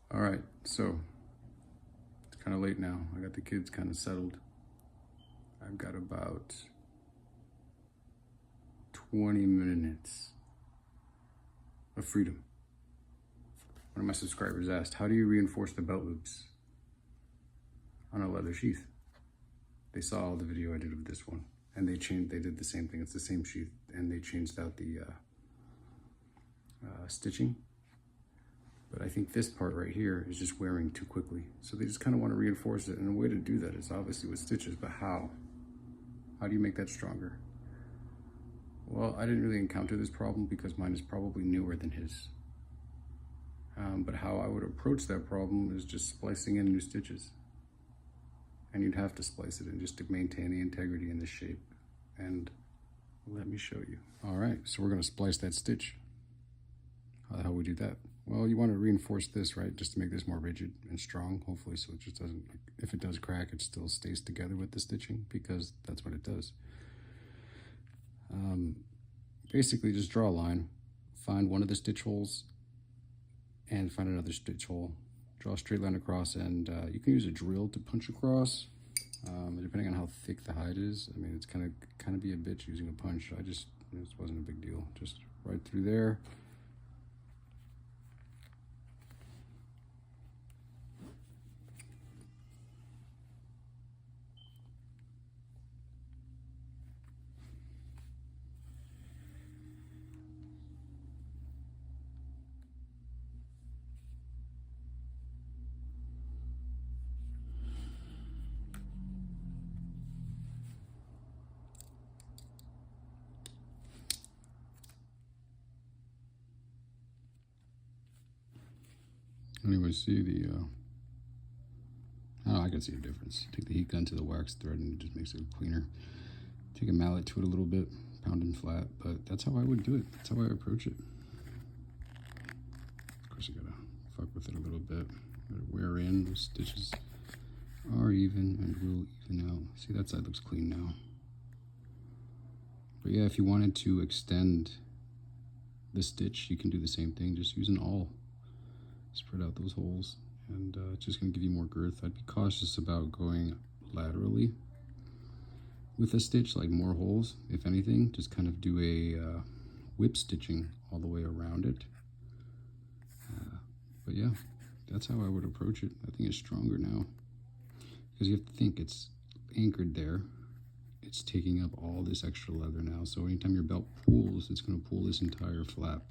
All right, so it's kind of late now. I got the kids kind of settled. I've got about 20 minutes of freedom. One of my subscribers asked, how do you reinforce the belt loops on a leather sheath? They saw the video I did of this one, and they did the same thing. It's the same sheath, and they changed out the stitching. But I think this part right here is just wearing too quickly. So they just kind of want to reinforce it. And the way to do that is obviously with stitches, but how? How do you make that stronger? Well, I didn't really encounter this problem because mine is probably newer than his. But how I would approach that problem is just splicing in new stitches. And you'd have to splice it in just to maintain the integrity in the shape. And let me show you. All right, so we're gonna splice that stitch. How the hell we do that? Well, you want to reinforce this, right? Just to make this more rigid and strong, hopefully, so it just doesn't, if it does crack, it still stays together with the stitching, because that's what it does. Basically, just draw a line, find one of the stitch holes, and find another stitch hole. Draw a straight line across, and you can use a drill to punch across, depending on how thick the hide is. I mean, it's kind of be a bitch using a punch. This wasn't a big deal. Just right through there. Anyway, see the, I can see a difference. Take the heat gun to the wax thread and it just makes it cleaner. Take a mallet to it a little bit, pound and flat, but that's how I would do it. That's how I approach it. Of course, I gotta fuck with it a little bit. Gotta wear in, those stitches are even and will even out. See, that side looks clean now. But yeah, if you wanted to extend the stitch, you can do the same thing. Just use an awl. Spread out those holes, and it's just going to give you more girth. I'd be cautious about going laterally with a stitch, like more holes. If anything, just kind of do a whip stitching all the way around it. But yeah, that's how I would approach it. I think it's stronger now, because you have to think it's anchored there. It's taking up all this extra leather now, so anytime your belt pulls, it's going to pull this entire flap.